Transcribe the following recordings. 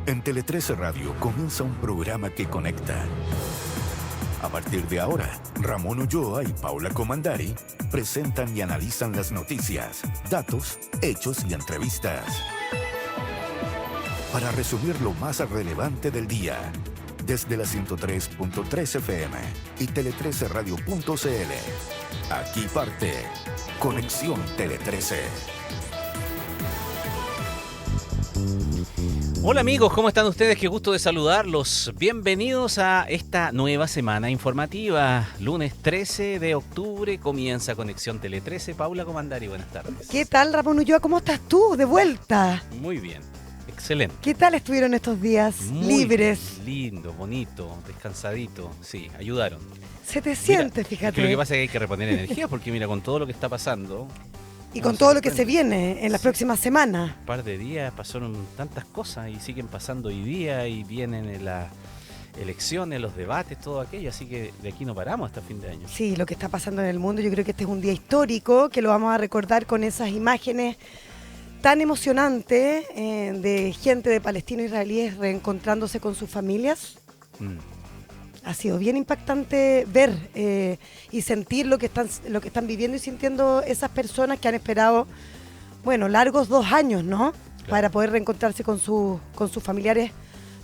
En Tele 13 Radio comienza un programa que conecta. A partir de ahora, Ramón Ulloa y Paula Comandari presentan y analizan las noticias, datos, hechos y entrevistas. Para resumir lo más relevante del día, desde la 103.3 FM y tele13radio.cl. Aquí parte Conexión Tele 13. Hola amigos, ¿cómo están ustedes? Qué gusto de saludarlos. Bienvenidos a esta nueva semana informativa. Lunes 13 de octubre comienza Conexión Tele 13. Paula Comandari, buenas tardes. ¿Qué tal, Ramón Ulloa? ¿Cómo estás tú? De vuelta. Muy bien, excelente. ¿Qué tal estuvieron estos días libres? Lindo, bonito, descansadito. Sí, ayudaron. Se te siente, fíjate. Es que lo que pasa es que hay que reponer energía porque mira, con todo lo que está pasando... Y con todo lo que se viene en las próximas semanas. Un par de días pasaron tantas cosas y siguen pasando hoy día y vienen las elecciones, los debates, todo aquello, así que de aquí no paramos hasta fin de año. Sí, lo que está pasando en el mundo, yo creo que este es un día histórico que lo vamos a recordar con esas imágenes tan emocionantes de gente de palestinos israelíes reencontrándose con sus familias. Ha sido bien impactante ver y sentir lo que están viviendo y sintiendo esas personas que han esperado, bueno, largos 2 años, ¿no? Claro. Para poder reencontrarse con sus familiares,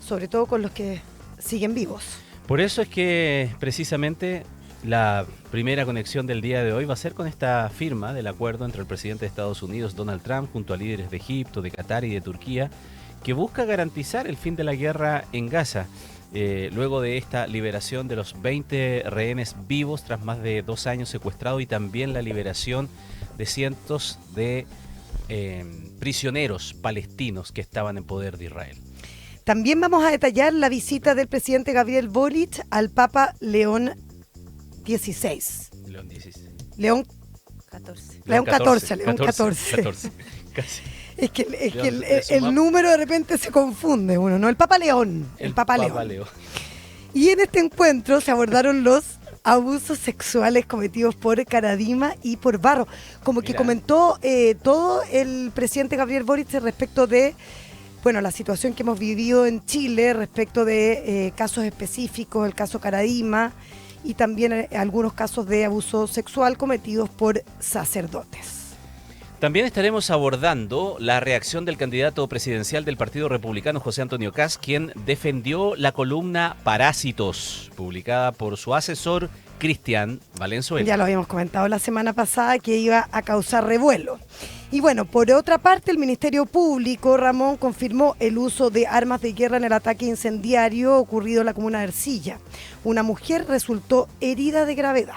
sobre todo con los que siguen vivos. Por eso es que precisamente la primera conexión del día de hoy va a ser con esta firma del acuerdo entre el presidente de Estados Unidos, Donald Trump, junto a líderes de Egipto, de Qatar y de Turquía, que busca garantizar el fin de la guerra en Gaza. Luego de esta liberación de los 20 rehenes vivos tras más de 2 años secuestrados y también la liberación de cientos de prisioneros palestinos que estaban en poder de Israel. También vamos a detallar la visita del presidente Gabriel Boric al Papa León XVI. León XVI. León XIV. Casi. Es que el número de repente se confunde uno, ¿no? El Papa León. El Papa León. Y en este encuentro se abordaron los abusos sexuales cometidos por Caradima y por Barro. Como que comentó todo el presidente Gabriel Boric respecto de, bueno, la situación que hemos vivido en Chile, respecto de casos específicos, el caso Caradima y también algunos casos de abuso sexual cometidos por sacerdotes. También estaremos abordando la reacción del candidato presidencial del Partido Republicano, José Antonio Kast, quien defendió la columna Parásitos, publicada por su asesor, Cristian Valenzuela. Ya lo habíamos comentado la semana pasada que iba a causar revuelo. Y bueno, por otra parte, el Ministerio Público, Ramón, confirmó el uso de armas de guerra en el ataque incendiario ocurrido en la comuna de Ercilla. Una mujer resultó herida de gravedad.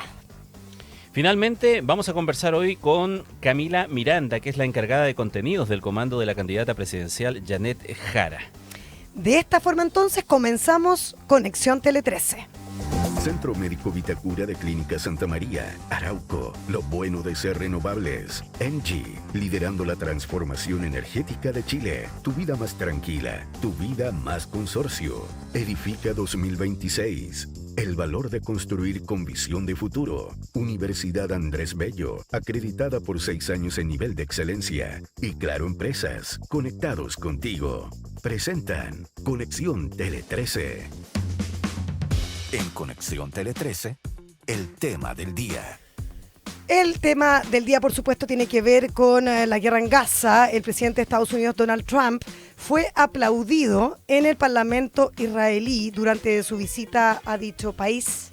Finalmente, vamos a conversar hoy con Camila Miranda, que es la encargada de contenidos del comando de la candidata presidencial Janet Jara. De esta forma, entonces, comenzamos Conexión Tele 13. Centro Médico Vitacura de Clínica Santa María, Arauco, lo bueno de ser renovables. ENGIE, liderando la transformación energética de Chile. Tu vida más tranquila, tu vida más consorcio. Edifica 2026. El valor de construir con visión de futuro. Universidad Andrés Bello, acreditada por 6 años en nivel de excelencia. Y Claro Empresas, conectados contigo. Presentan Conexión Tele 13. En Conexión Tele 13, el tema del día. El tema del día, por supuesto, tiene que ver con la guerra en Gaza. El presidente de Estados Unidos, Donald Trump, fue aplaudido en el Parlamento israelí durante su visita a dicho país.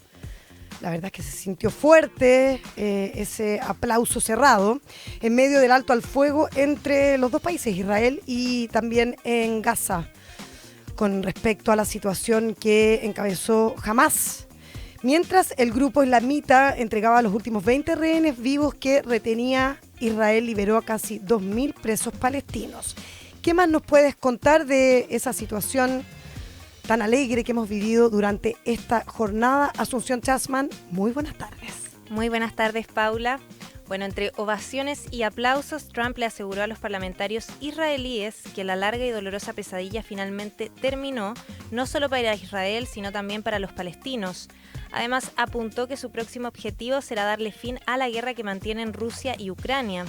La verdad es que se sintió fuerte ese aplauso cerrado en medio del alto al fuego entre los dos países, Israel y también en Gaza, con respecto a la situación que encabezó Hamás. Mientras el grupo islamita entregaba los últimos 20 rehenes vivos que retenía Israel, liberó a casi 2.000 presos palestinos. ¿Qué más nos puedes contar de esa situación tan alegre que hemos vivido durante esta jornada? Asunción Chasman, muy buenas tardes. Muy buenas tardes, Paula. Bueno, entre ovaciones y aplausos, Trump le aseguró a los parlamentarios israelíes que la larga y dolorosa pesadilla finalmente terminó, no solo para Israel, sino también para los palestinos. Además, apuntó que su próximo objetivo será darle fin a la guerra que mantienen Rusia y Ucrania.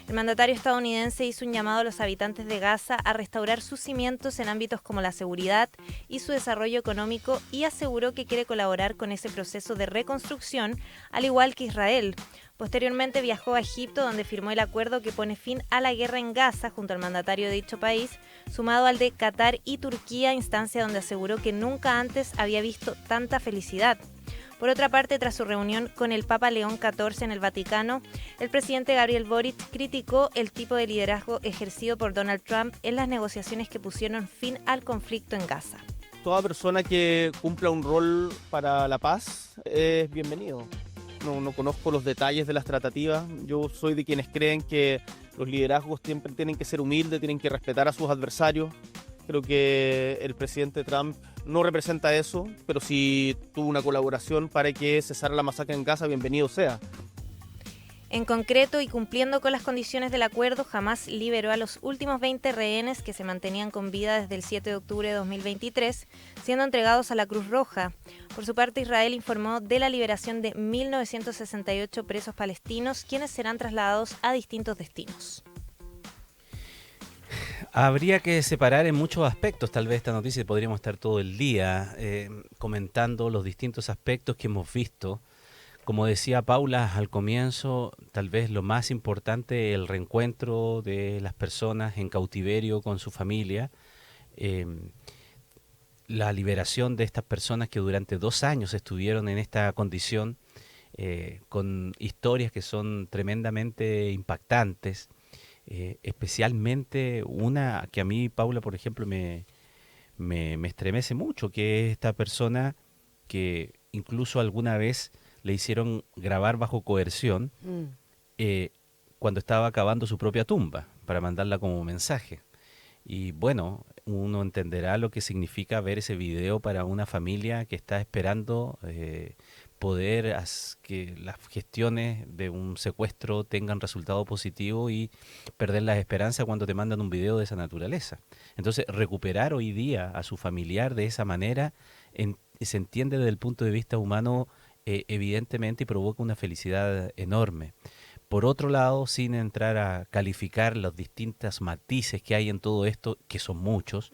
El mandatario estadounidense hizo un llamado a los habitantes de Gaza a restaurar sus cimientos en ámbitos como la seguridad y su desarrollo económico y aseguró que quiere colaborar con ese proceso de reconstrucción, al igual que Israel. Posteriormente viajó a Egipto, donde firmó el acuerdo que pone fin a la guerra en Gaza junto al mandatario de dicho país, sumado al de Qatar y Turquía, instancia donde aseguró que nunca antes había visto tanta felicidad. Por otra parte, tras su reunión con el Papa León XIV en el Vaticano, el presidente Gabriel Boric criticó el tipo de liderazgo ejercido por Donald Trump en las negociaciones que pusieron fin al conflicto en Gaza. Toda persona que cumpla un rol para la paz es bienvenido. No conozco los detalles de las tratativas. Yo soy de quienes creen que los liderazgos siempre tienen que ser humildes, tienen que respetar a sus adversarios. Creo que el presidente Trump no representa eso, pero si tuvo una colaboración para que cesara la masacre en Gaza, bienvenido sea. En concreto, y cumpliendo con las condiciones del acuerdo, Hamás liberó a los últimos 20 rehenes que se mantenían con vida desde el 7 de octubre de 2023, siendo entregados a la Cruz Roja. Por su parte, Israel informó de la liberación de 1.968 presos palestinos, quienes serán trasladados a distintos destinos. Habría que separar en muchos aspectos, tal vez esta noticia podríamos estar todo el día comentando los distintos aspectos que hemos visto. Como decía Paula al comienzo, tal vez lo más importante, el reencuentro de las personas en cautiverio con su familia, la liberación de estas personas que durante 2 años estuvieron en esta condición, con historias que son tremendamente impactantes, especialmente una que a mí, Paula, por ejemplo, me estremece mucho, que es esta persona que incluso alguna vez le hicieron grabar bajo coerción cuando estaba cavando su propia tumba para mandarla como mensaje. Y bueno, uno entenderá lo que significa ver ese video para una familia que está esperando poder que las gestiones de un secuestro tengan resultado positivo y perder las esperanzas cuando te mandan un video de esa naturaleza. Entonces, recuperar hoy día a su familiar de esa manera se entiende desde el punto de vista humano evidentemente y provoca una felicidad enorme. Por otro lado, sin entrar a calificar los distintos matices que hay en todo esto, que son muchos,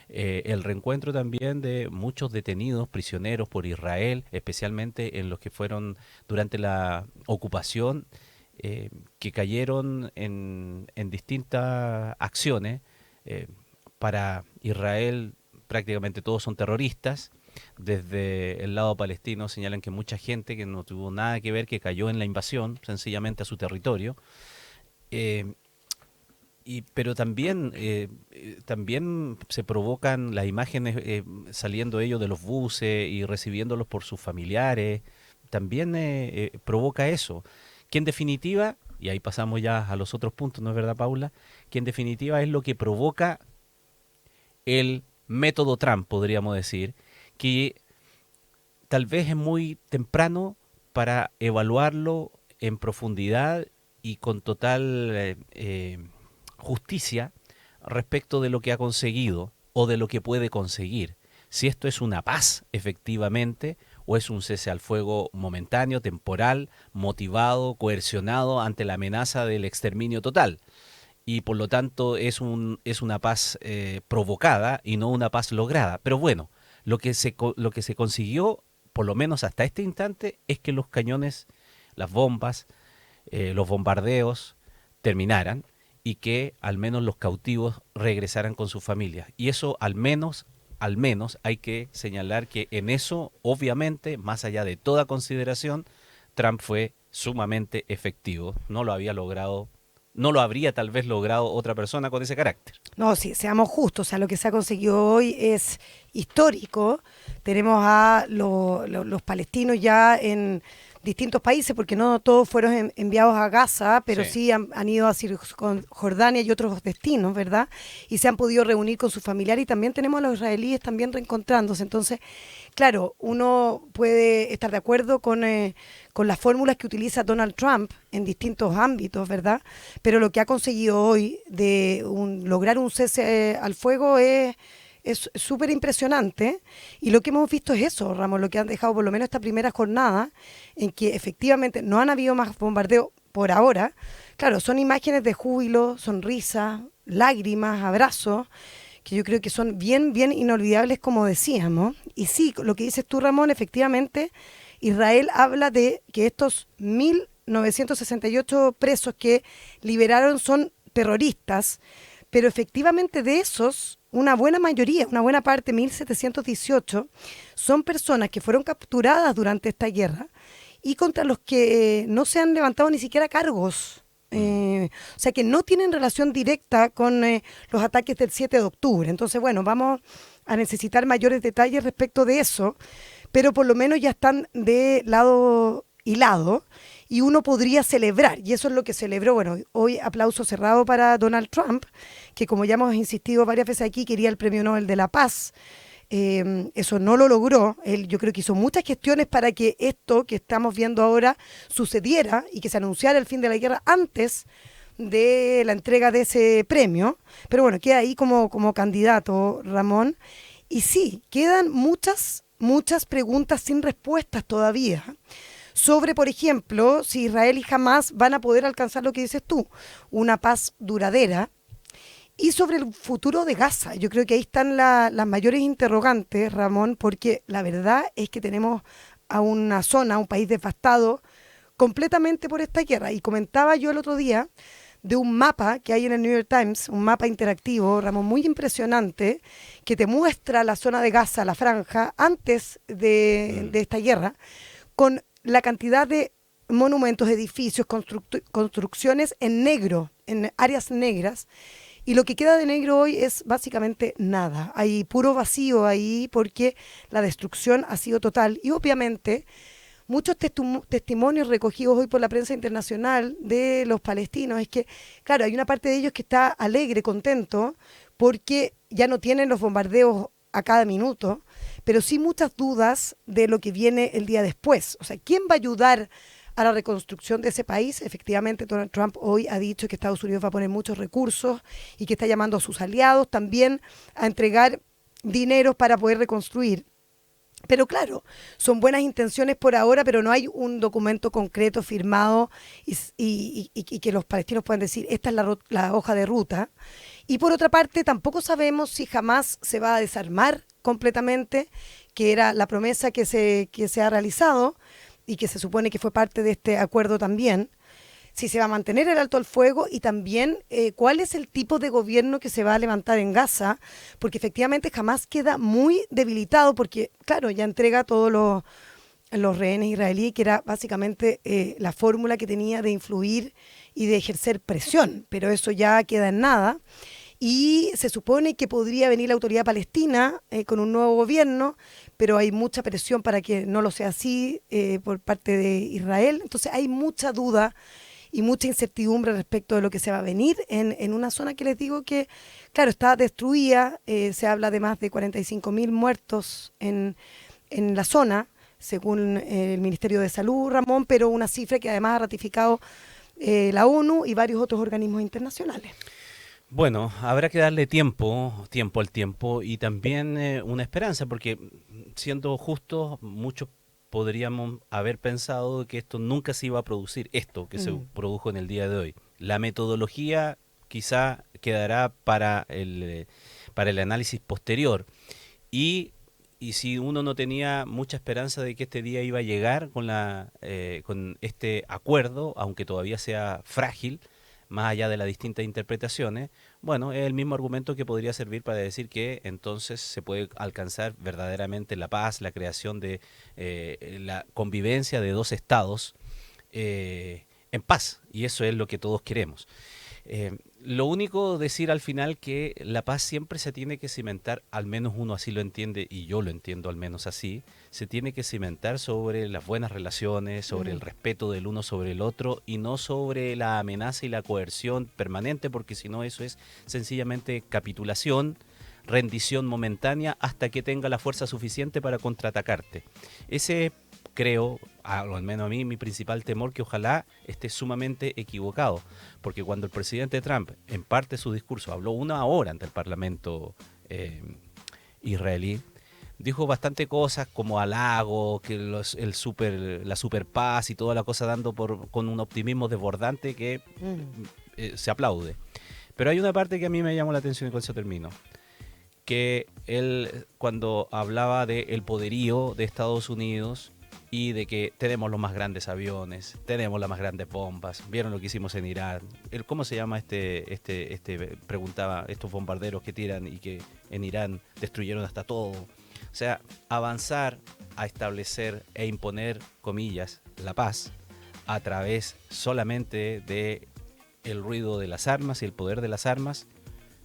el reencuentro también de muchos detenidos, prisioneros por Israel, especialmente en los que fueron durante la ocupación, que cayeron en distintas acciones. Para Israel prácticamente todos son terroristas. Desde el lado palestino señalan que mucha gente que no tuvo nada que ver, que cayó en la invasión sencillamente a su territorio, pero también se provocan las imágenes saliendo ellos de los buses y recibiéndolos por sus familiares, también provoca eso, que en definitiva, y ahí pasamos ya a los otros puntos, ¿no es verdad, Paula? Que en definitiva es lo que provoca el método Trump, podríamos decir, que tal vez es muy temprano para evaluarlo en profundidad y con total justicia respecto de lo que ha conseguido o de lo que puede conseguir. Si esto es una paz, efectivamente, o es un cese al fuego momentáneo, temporal, motivado, coercionado ante la amenaza del exterminio total. Y por lo tanto es una paz provocada y no una paz lograda. Pero bueno, lo que se consiguió, por lo menos hasta este instante, es que los cañones, las bombas, los bombardeos terminaran y que al menos los cautivos regresaran con sus familias. Y eso al menos hay que señalar que en eso, obviamente, más allá de toda consideración, Trump fue sumamente efectivo. No lo habría tal vez logrado otra persona con ese carácter. No, sí, seamos justos, o sea, lo que se ha conseguido hoy es histórico. Tenemos a los palestinos ya en distintos países, porque no todos fueron enviados a Gaza, pero sí han ido a Cisjordania y otros destinos, ¿verdad? Y se han podido reunir con sus familiares, y también tenemos a los israelíes también reencontrándose. Entonces, claro, uno puede estar de acuerdo con las fórmulas que utiliza Donald Trump en distintos ámbitos, ¿verdad? Pero lo que ha conseguido hoy de lograr un cese al fuego es súper impresionante, y lo que hemos visto es eso, Ramos, lo que han dejado por lo menos esta primera jornada, en que efectivamente no han habido más bombardeos, por ahora, claro, son imágenes de júbilo, sonrisas, lágrimas, abrazos, que yo creo que son bien, bien inolvidables, como decíamos. Y sí, lo que dices tú, Ramón, efectivamente, Israel habla de que estos 1.968 presos que liberaron son terroristas, pero efectivamente de esos, una buena mayoría, una buena parte, 1.718, son personas que fueron capturadas durante esta guerra y contra los que no se han levantado ni siquiera cargos. O sea, que no tienen relación directa con los ataques del 7 de octubre. Entonces, bueno, vamos a necesitar mayores detalles respecto de eso, pero por lo menos ya están de lado y lado, y uno podría celebrar, y eso es lo que celebró. Bueno, hoy aplauso cerrado para Donald Trump, que como ya hemos insistido varias veces aquí, quería el Premio Nobel de la Paz. Eso no lo logró. Él, yo creo que hizo muchas gestiones para que esto que estamos viendo ahora sucediera y que se anunciara el fin de la guerra antes de la entrega de ese premio. Pero bueno, queda ahí como candidato, Ramón. Y sí, quedan muchas preguntas sin respuestas todavía sobre, por ejemplo, si Israel y Hamás van a poder alcanzar lo que dices tú, una paz duradera. Y sobre el futuro de Gaza, yo creo que ahí están las mayores interrogantes, Ramón, porque la verdad es que tenemos a una zona, a un país devastado completamente por esta guerra. Y comentaba yo el otro día de un mapa que hay en el New York Times, un mapa interactivo, Ramón, muy impresionante, que te muestra la zona de Gaza, la franja, antes de esta guerra, con la cantidad de monumentos, edificios, construcciones en negro, en áreas negras. Y lo que queda de negro hoy es básicamente nada. Hay puro vacío ahí porque la destrucción ha sido total. Y obviamente muchos testimonios recogidos hoy por la prensa internacional de los palestinos es que, claro, hay una parte de ellos que está alegre, contento, porque ya no tienen los bombardeos a cada minuto, pero sí muchas dudas de lo que viene el día después. O sea, ¿quién va a ayudar a la reconstrucción de ese país? Efectivamente, Donald Trump hoy ha dicho que Estados Unidos va a poner muchos recursos y que está llamando a sus aliados también a entregar dinero para poder reconstruir. Pero claro, son buenas intenciones por ahora, pero no hay un documento concreto firmado y que los palestinos puedan decir, esta es la hoja de ruta. Y por otra parte, tampoco sabemos si jamás se va a desarmar completamente, que era la promesa que se ha realizado y que se supone que fue parte de este acuerdo también, si se va a mantener el alto al fuego y también cuál es el tipo de gobierno que se va a levantar en Gaza, porque efectivamente jamás queda muy debilitado, porque claro, ya entrega todos los rehenes israelíes, que era básicamente la fórmula que tenía de influir y de ejercer presión, pero eso ya queda en nada. Y se supone que podría venir la autoridad palestina con un nuevo gobierno, pero hay mucha presión para que no lo sea así por parte de Israel. Entonces hay mucha duda y mucha incertidumbre respecto de lo que se va a venir en una zona que les digo que, claro, está destruida. Se habla de más de 45.000 muertos en la zona, según el Ministerio de Salud, Ramón, pero una cifra que además ha ratificado la ONU y varios otros organismos internacionales. Bueno, habrá que darle tiempo al tiempo y también una esperanza, porque siendo justos, muchos podríamos haber pensado que esto nunca se iba a producir, esto que se produjo en el día de hoy. La metodología quizá quedará para el análisis posterior y si uno no tenía mucha esperanza de que este día iba a llegar con este acuerdo, aunque todavía sea frágil, más allá de las distintas interpretaciones, bueno, es el mismo argumento que podría servir para decir que entonces se puede alcanzar verdaderamente la paz, la creación de la convivencia de dos estados en paz, y eso es lo que todos queremos. Lo único decir al final que la paz siempre se tiene que cimentar, al menos uno así lo entiende y yo lo entiendo al menos así, se tiene que cimentar sobre las buenas relaciones, sobre el respeto del uno sobre el otro y no sobre la amenaza y la coerción permanente, porque si no eso es sencillamente capitulación, rendición momentánea hasta que tenga la fuerza suficiente para contraatacarte. Ese creo, al menos a mí, mi principal temor, que ojalá esté sumamente equivocado, porque cuando el presidente Trump, en parte de su discurso, habló 1 hora ante el Parlamento israelí, dijo bastante cosas como halago, que la super paz y toda la cosa con un optimismo desbordante que se aplaude. Pero hay una parte que a mí me llamó la atención y con eso termino. Que él, cuando hablaba del poderío de Estados Unidos y de que tenemos los más grandes aviones, tenemos las más grandes bombas, vieron lo que hicimos en Irán. ¿Cómo se llama preguntaba, estos bombarderos que tiran y que en Irán destruyeron hasta todo? O sea, avanzar a establecer e imponer, comillas, la paz a través solamente de el ruido de las armas y el poder de las armas,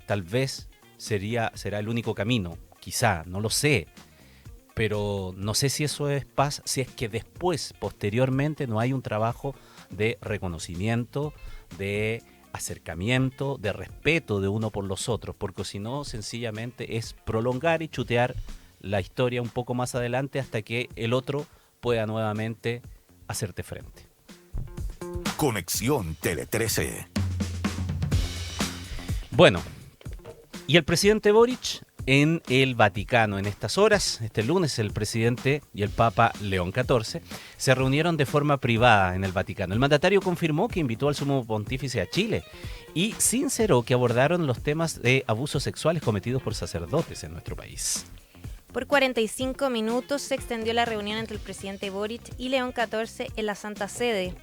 tal vez será el único camino, quizá, no lo sé, pero no sé si eso es paz, si es que después, posteriormente, no hay un trabajo de reconocimiento, de acercamiento, de respeto de uno por los otros, porque si no, sencillamente es prolongar y chutear la historia un poco más adelante hasta que el otro pueda nuevamente hacerte frente. Conexión Tele 13. Bueno, y el presidente Boric en el Vaticano en estas horas. Este lunes el presidente y el Papa León XIV se reunieron de forma privada en el Vaticano. El mandatario confirmó que invitó al sumo pontífice a Chile y sinceró que abordaron los temas de abusos sexuales cometidos por sacerdotes en nuestro país. Por 45 minutos se extendió la reunión entre el presidente Boric y León XIV en la Santa Sede.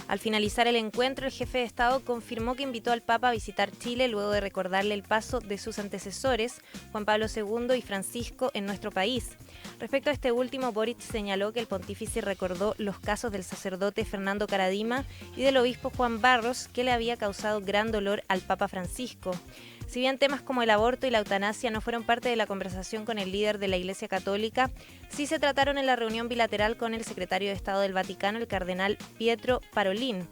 Al finalizar el encuentro, el jefe de Estado confirmó que invitó al Papa a visitar Chile luego de recordarle el paso de sus antecesores, Juan Pablo II y Francisco, en nuestro país. Respecto a este último, Boric señaló que el pontífice recordó los casos del sacerdote Fernando Karadima y del obispo Juan Barros, que le había causado gran dolor al Papa Francisco. Si bien temas como el aborto y la eutanasia no fueron parte de la conversación con el líder de la Iglesia Católica, sí se trataron en la reunión bilateral con el secretario de Estado del Vaticano, el cardenal Pietro Parolin.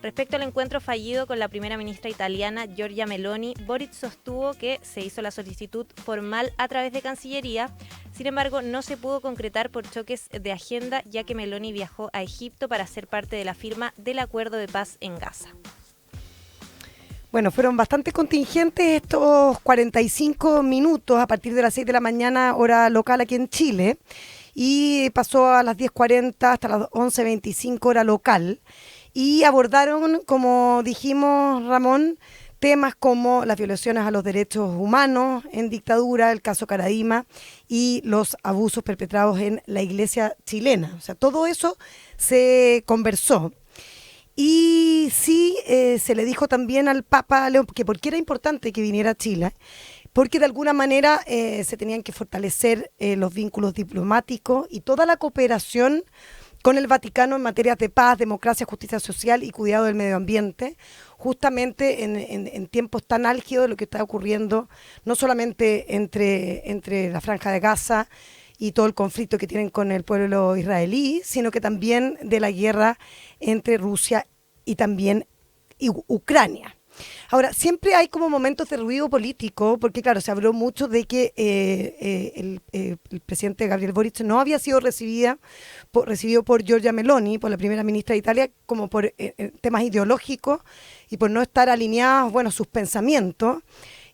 Respecto al encuentro fallido con la primera ministra italiana, Giorgia Meloni, Boric sostuvo que se hizo la solicitud formal a través de Cancillería. Sin embargo, no se pudo concretar por choques de agenda, ya que Meloni viajó a Egipto para ser parte de la firma del acuerdo de paz en Gaza. Bueno, fueron bastante contingentes estos 45 minutos a partir de las 6 de la mañana, hora local aquí en Chile, y pasó a las 10:40 hasta las 11:25 hora local, y abordaron, como dijimos, Ramón, temas como las violaciones a los derechos humanos en dictadura, el caso Karadima y los abusos perpetrados en la iglesia chilena. O sea, todo eso se conversó. Y sí, se le dijo también al Papa León que porque era importante que viniera a Chile, porque de alguna manera se tenían que fortalecer los vínculos diplomáticos y toda la cooperación con el Vaticano en materias de paz, democracia, justicia social y cuidado del medio ambiente, justamente en tiempos tan álgidos de lo que está ocurriendo, no solamente entre la Franja de Gaza y todo el conflicto que tienen con el pueblo israelí, sino que también de la guerra entre Rusia y también Ucrania. Ahora, siempre hay como momentos de ruido político, porque claro, se habló mucho de que el presidente Gabriel Boric no había sido recibido por Giorgia Meloni, por la primera ministra de Italia, como por temas ideológicos y por no estar alineados, bueno, sus pensamientos.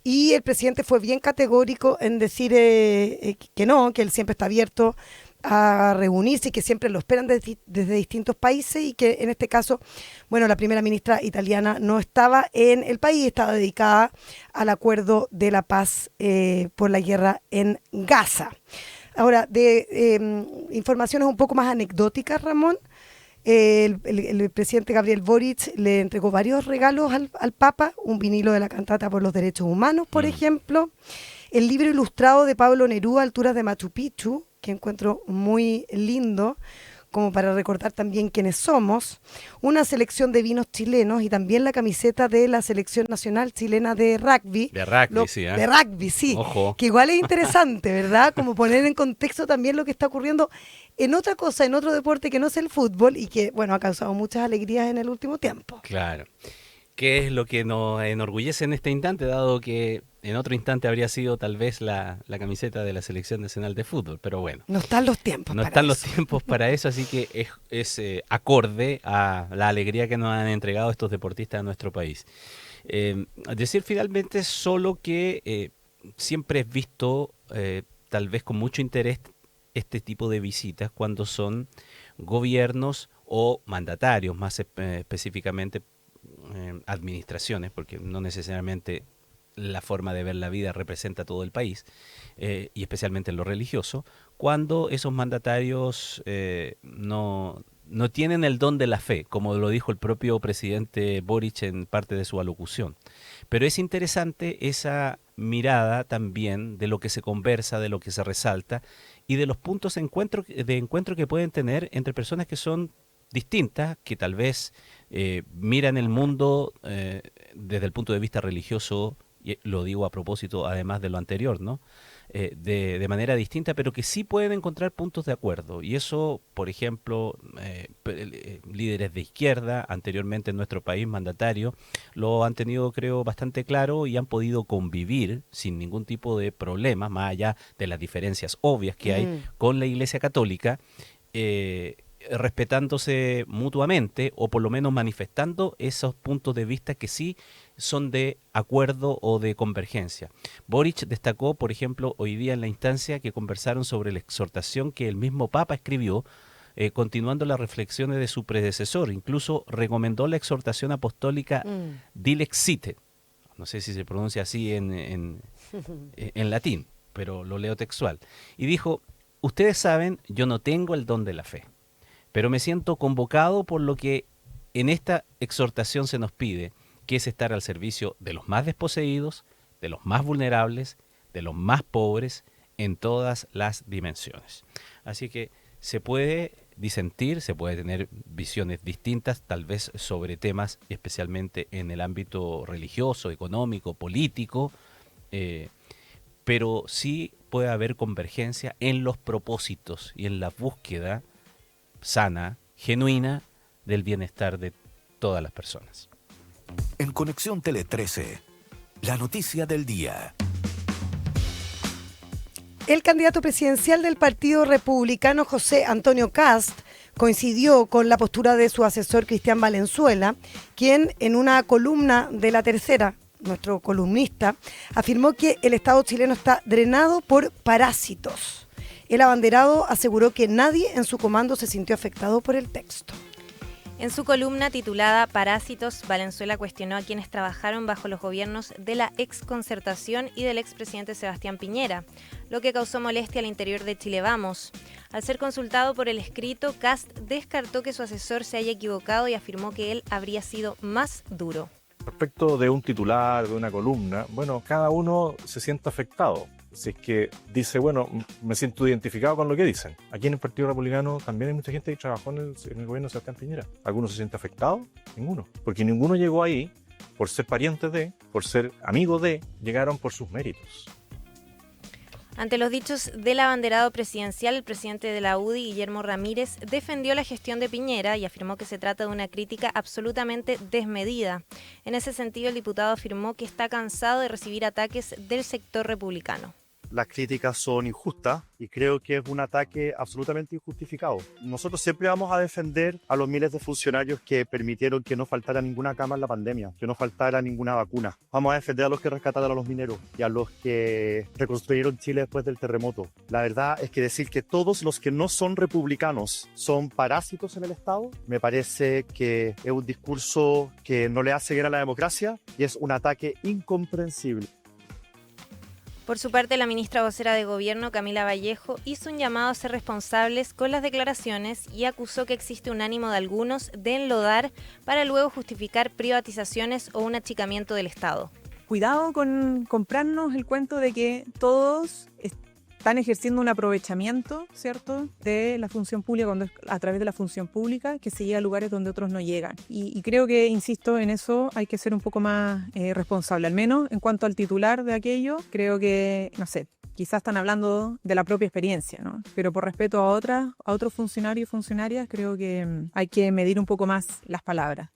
Y el presidente fue bien categórico en decir que no, que él siempre está abierto a reunirse y que siempre lo esperan desde distintos países y que en este caso, bueno, la primera ministra italiana no estaba en el país, estaba dedicada al acuerdo de la paz por la guerra en Gaza. Ahora, de informaciones un poco más anecdóticas, Ramón, el presidente Gabriel Boric le entregó varios regalos al Papa, un vinilo de la cantata por los derechos humanos, por ejemplo, el libro ilustrado de Pablo Neruda, Alturas de Machu Picchu, que encuentro muy lindo, como para recordar también quiénes somos, una selección de vinos chilenos y también la camiseta de la selección nacional chilena de rugby. De rugby, sí. De rugby, sí. Ojo. Que igual es interesante, ¿verdad? Como poner en contexto también lo que está ocurriendo en otra cosa, en otro deporte que no es el fútbol y que, bueno, ha causado muchas alegrías en el último tiempo. Claro. ¿Qué es lo que nos enorgullece en este instante, dado que en otro instante habría sido tal vez la camiseta de la Selección Nacional de Fútbol? Pero bueno. No están los tiempos No para están eso. los tiempos para eso, así que es acorde a la alegría que nos han entregado estos deportistas de nuestro país. Decir finalmente solo que siempre es visto, tal vez con mucho interés, este tipo de visitas cuando son gobiernos o mandatarios, más específicamente administraciones, porque no necesariamente la forma de ver la vida representa todo el país, y especialmente en lo religioso, cuando esos mandatarios no tienen el don de la fe, como lo dijo el propio presidente Boric en parte de su alocución. Pero es interesante esa mirada también de lo que se conversa, de lo que se resalta y de los puntos de encuentro que pueden tener entre personas que son distintas, que tal vez miran el mundo desde el punto de vista religioso, y lo digo a propósito además de lo anterior, ¿no? De manera distinta, pero que sí pueden encontrar puntos de acuerdo. Y eso, por ejemplo, líderes de izquierda, anteriormente en nuestro país, mandatarios, lo han tenido, creo, bastante claro y han podido convivir sin ningún tipo de problema, más allá de las diferencias obvias que hay con la Iglesia Católica, respetándose mutuamente o por lo menos manifestando esos puntos de vista que sí son de acuerdo o de convergencia. Boric destacó, por ejemplo, hoy día en la instancia que conversaron sobre la exhortación que el mismo Papa escribió, continuando las reflexiones de su predecesor. Incluso recomendó la exhortación apostólica Dilexite. No sé si se pronuncia así en latín, pero lo leo textual. Y dijo, ustedes saben, yo no tengo el don de la fe, pero me siento convocado por lo que en esta exhortación se nos pide, que es estar al servicio de los más desposeídos, de los más vulnerables, de los más pobres, en todas las dimensiones. Así que se puede disentir, se puede tener visiones distintas, tal vez sobre temas, especialmente en el ámbito religioso, económico, político, pero sí puede haber convergencia en los propósitos y en la búsqueda sana, genuina, del bienestar de todas las personas. En Conexión Tele 13, la noticia del día. El candidato presidencial del Partido Republicano, José Antonio Kast, coincidió con la postura de su asesor Cristian Valenzuela, quien en una columna de La Tercera, nuestro columnista, afirmó que el Estado chileno está drenado por parásitos. El abanderado aseguró que nadie en su comando se sintió afectado por el texto. En su columna titulada Parásitos, Valenzuela cuestionó a quienes trabajaron bajo los gobiernos de la exconcertación y del expresidente Sebastián Piñera, lo que causó molestia al interior de Chile Vamos. Al ser consultado por el escrito, Kast descartó que su asesor se haya equivocado y afirmó que él habría sido más duro. Respecto de un titular, de una columna, bueno, cada uno se siente afectado. Si es que dice, bueno, me siento identificado con lo que dicen. Aquí en el Partido Republicano también hay mucha gente que trabajó en el gobierno de Sebastián Piñera. ¿Algunos se sienten afectados? Ninguno. Porque ninguno llegó ahí por ser pariente de, por ser amigo de, llegaron por sus méritos. Ante los dichos del abanderado presidencial, el presidente de la UDI, Guillermo Ramírez, defendió la gestión de Piñera y afirmó que se trata de una crítica absolutamente desmedida. En ese sentido, el diputado afirmó que está cansado de recibir ataques del sector republicano. Las críticas son injustas y creo que es un ataque absolutamente injustificado. Nosotros siempre vamos a defender a los miles de funcionarios que permitieron que no faltara ninguna cama en la pandemia, que no faltara ninguna vacuna. Vamos a defender a los que rescataron a los mineros y a los que reconstruyeron Chile después del terremoto. La verdad es que decir que todos los que no son republicanos son parásitos en el Estado, me parece que es un discurso que no le hace bien a la democracia y es un ataque incomprensible. Por su parte, la ministra vocera de Gobierno, Camila Vallejo, hizo un llamado a ser responsables con las declaraciones y acusó que existe un ánimo de algunos de enlodar para luego justificar privatizaciones o un achicamiento del Estado. Cuidado con comprarnos el cuento de que todos están ejerciendo un aprovechamiento, ¿cierto?, de la función pública, cuando es a través de la función pública que se llega a lugares donde otros no llegan. Y creo que, insisto, en eso hay que ser un poco más responsable, al menos en cuanto al titular de aquello. Creo que, no sé, quizás están hablando de la propia experiencia, ¿no? Pero por respeto a otros funcionarios y funcionarias, creo que hay que medir un poco más las palabras.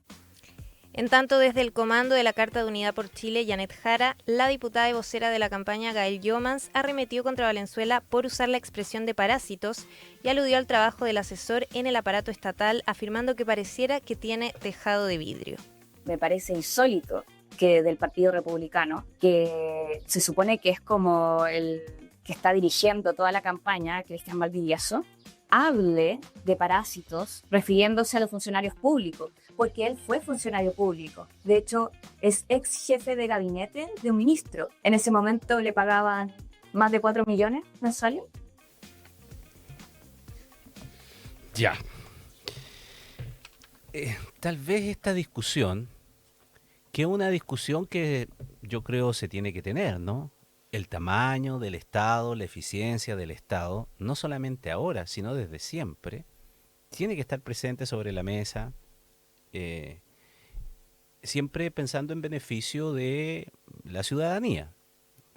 En tanto, desde el comando de la Carta de Unidad por Chile, Janet Jara, la diputada y vocera de la campaña Gael Yomans, arremetió contra Valenzuela por usar la expresión de parásitos y aludió al trabajo del asesor en el aparato estatal, afirmando que pareciera que tiene tejado de vidrio. Me parece insólito que del Partido Republicano, que se supone que es como el que está dirigiendo toda la campaña, Cristian Valdivieso, hable de parásitos refiriéndose a los funcionarios públicos, porque él fue funcionario público. De hecho, es ex jefe de gabinete de un ministro. En ese momento le pagaban más de 4 millones mensuales. Ya. Tal vez esta discusión, que es una discusión que yo creo se tiene que tener, ¿no? El tamaño del Estado, la eficiencia del Estado, no solamente ahora, sino desde siempre, tiene que estar presente sobre la mesa, siempre pensando en beneficio de la ciudadanía,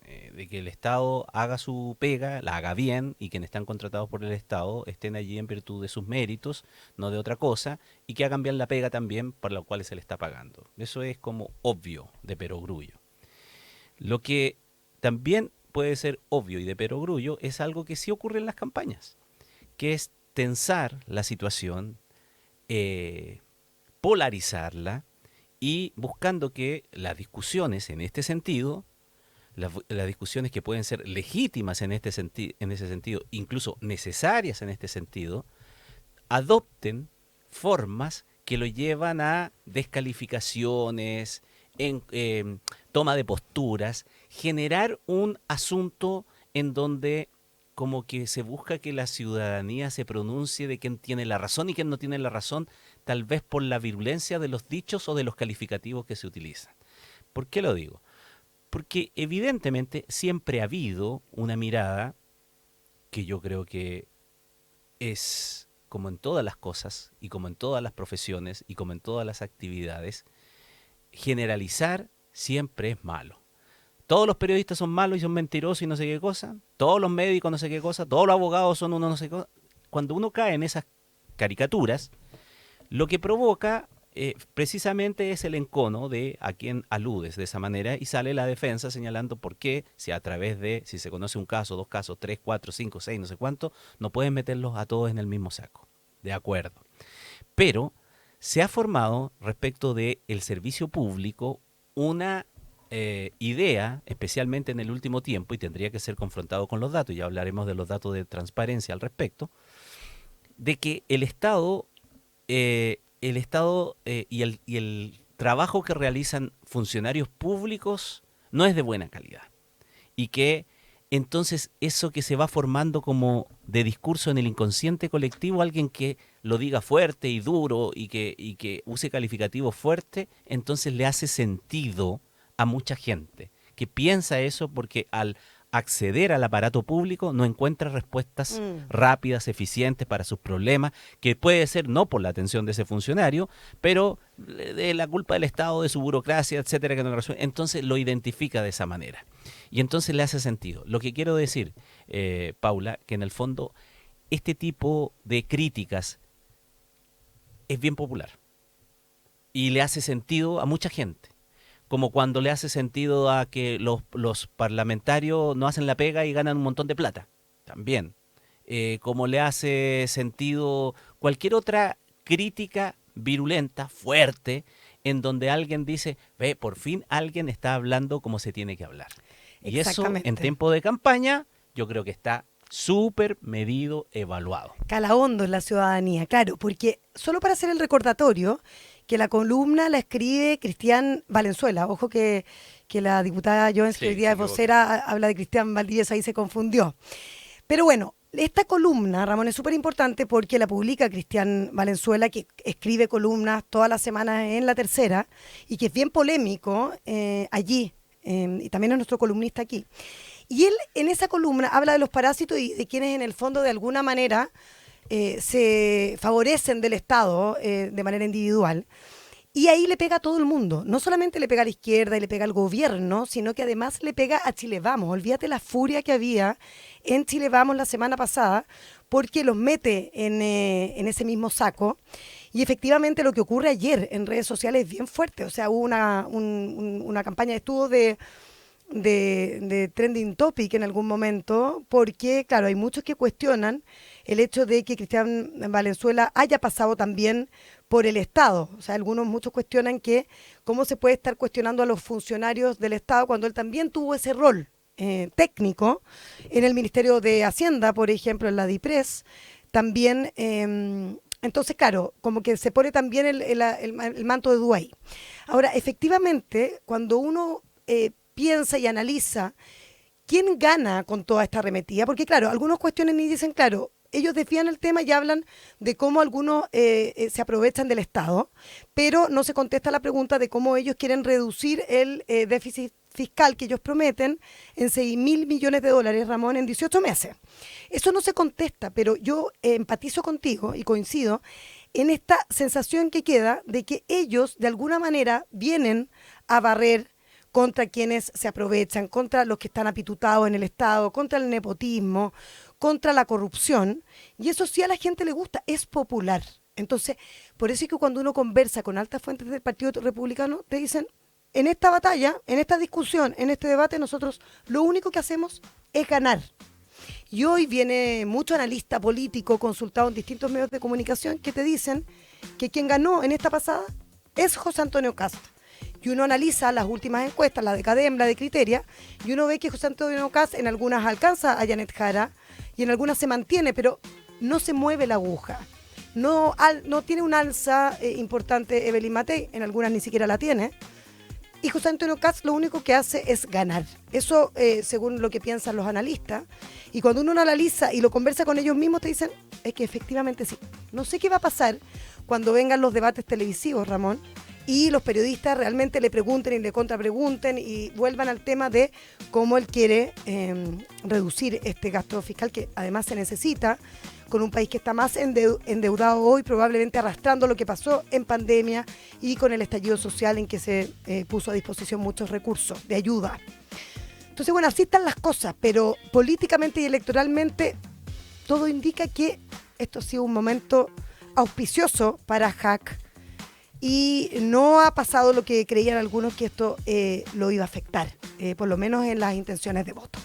de que el Estado haga su pega, la haga bien, y quienes están contratados por el Estado estén allí en virtud de sus méritos, no de otra cosa, y que hagan bien la pega también por la cual se le está pagando. Eso es como obvio, de perogrullo. Lo que también puede ser obvio y de perogrullo es algo que sí ocurre en las campañas, que es tensar la situación, polarizarla, y buscando que las discusiones en este sentido, las discusiones que pueden ser legítimas en ese sentido, incluso necesarias en este sentido, adopten formas que lo llevan a descalificaciones, toma de posturas, generar un asunto en donde como que se busca que la ciudadanía se pronuncie de quién tiene la razón y quién no tiene la razón, tal vez por la virulencia de los dichos o de los calificativos que se utilizan. ¿Por qué lo digo? Porque evidentemente siempre ha habido una mirada que yo creo que es, como en todas las cosas y como en todas las profesiones y como en todas las actividades, generalizar siempre es malo. Todos los periodistas son malos y son mentirosos y no sé qué cosa, todos los médicos no sé qué cosa, todos los abogados son uno no sé qué cosa. Cuando uno cae en esas caricaturas, lo que provoca precisamente es el encono de a quién aludes de esa manera, y sale la defensa señalando por qué, si a través de, si se conoce un caso, 2 casos, 3, 4, 5, 6, no sé cuánto, no pueden meterlos a todos en el mismo saco. De acuerdo. Pero se ha formado respecto del servicio público una idea, especialmente en el último tiempo, y tendría que ser confrontado con los datos, ya hablaremos de los datos de transparencia al respecto, de que el Estado y el trabajo que realizan funcionarios públicos no es de buena calidad. Y que entonces eso que se va formando como de discurso en el inconsciente colectivo, alguien que lo diga fuerte y duro y que use calificativos fuertes, entonces le hace sentido a mucha gente que piensa eso, porque al acceder al aparato público no encuentra respuestas rápidas, eficientes para sus problemas, que puede ser no por la atención de ese funcionario, pero de la culpa del Estado, de su burocracia, etcétera, que no resuelve. Entonces lo identifica de esa manera y entonces le hace sentido. Lo que quiero decir, Paula, que en el fondo este tipo de críticas es bien popular y le hace sentido a mucha gente. Como cuando le hace sentido a que los parlamentarios no hacen la pega y ganan un montón de plata, también. Como le hace sentido cualquier otra crítica virulenta, fuerte, en donde alguien dice, ve, por fin alguien está hablando como se tiene que hablar. Y eso, en tiempo de campaña, yo creo que está súper medido, evaluado. Cala hondo en la ciudadanía, claro, porque solo para hacer el recordatorio, que la columna la escribe Cristian Valenzuela. Ojo que la diputada Jones, que hoy día es vocera, habla de Cristian Valdivieso, ahí se confundió. Pero bueno, esta columna, Ramón, es súper importante porque la publica Cristian Valenzuela, que escribe columnas todas las semanas en La Tercera y que es bien polémico allí, y también es nuestro columnista aquí. Y él en esa columna habla de los parásitos y de quienes en el fondo de alguna manera se favorecen del Estado de manera individual. Y ahí le pega a todo el mundo. No solamente le pega a la izquierda y le pega al gobierno, sino que además le pega a Chile Vamos. Olvídate la furia que había en Chile Vamos la semana pasada, porque los mete en ese mismo saco. Y efectivamente lo que ocurre ayer en redes sociales es bien fuerte. O sea, hubo una campaña de estudios de Trending Topic en algún momento, porque, claro, hay muchos que cuestionan el hecho de que Cristian Valenzuela haya pasado también por el Estado. O sea, muchos cuestionan que cómo se puede estar cuestionando a los funcionarios del Estado cuando él también tuvo ese rol técnico en el Ministerio de Hacienda, por ejemplo, en la DIPRES, también. Entonces, claro, como que se pone también el manto de duda ahí. Ahora, efectivamente, cuando uno piensa y analiza quién gana con toda esta arremetida, porque claro, algunos cuestionan y dicen, claro, ellos desvían el tema y hablan de cómo algunos se aprovechan del Estado, pero no se contesta la pregunta de cómo ellos quieren reducir el déficit fiscal que ellos prometen en 6.000 millones de dólares, Ramón, en 18 meses. Eso no se contesta, pero yo empatizo contigo y coincido en esta sensación que queda de que ellos de alguna manera vienen a barrer contra quienes se aprovechan, contra los que están apitutados en el Estado, contra el nepotismo, contra la corrupción, y eso sí a la gente le gusta, es popular. Entonces, por eso es que cuando uno conversa con altas fuentes del Partido Republicano, te dicen, en esta batalla, en esta discusión, en este debate, nosotros lo único que hacemos es ganar. Y hoy viene mucho analista político consultado en distintos medios de comunicación que te dicen que quien ganó en esta pasada es José Antonio Kast. Y uno analiza las últimas encuestas, la de Cadem, la de Criteria, y uno ve que José Antonio Kast en algunas alcanza a Janet Jara y en algunas se mantiene, pero no se mueve la aguja. No tiene un alza importante Evelyn Matei, en algunas ni siquiera la tiene. Y José Antonio Kast lo único que hace es ganar. Eso según lo que piensan los analistas. Y cuando uno analiza y lo conversa con ellos mismos, te dicen, es que efectivamente sí. No sé qué va a pasar cuando vengan los debates televisivos, Ramón, y los periodistas realmente le pregunten y le contrapregunten y vuelvan al tema de cómo él quiere reducir este gasto fiscal que además se necesita con un país que está más endeudado hoy, probablemente arrastrando lo que pasó en pandemia y con el estallido social en que se puso a disposición muchos recursos de ayuda. Entonces, bueno, así están las cosas, pero políticamente y electoralmente todo indica que esto ha sido un momento auspicioso para Jack y no ha pasado lo que creían algunos que esto lo iba a afectar, por lo menos en las intenciones de voto.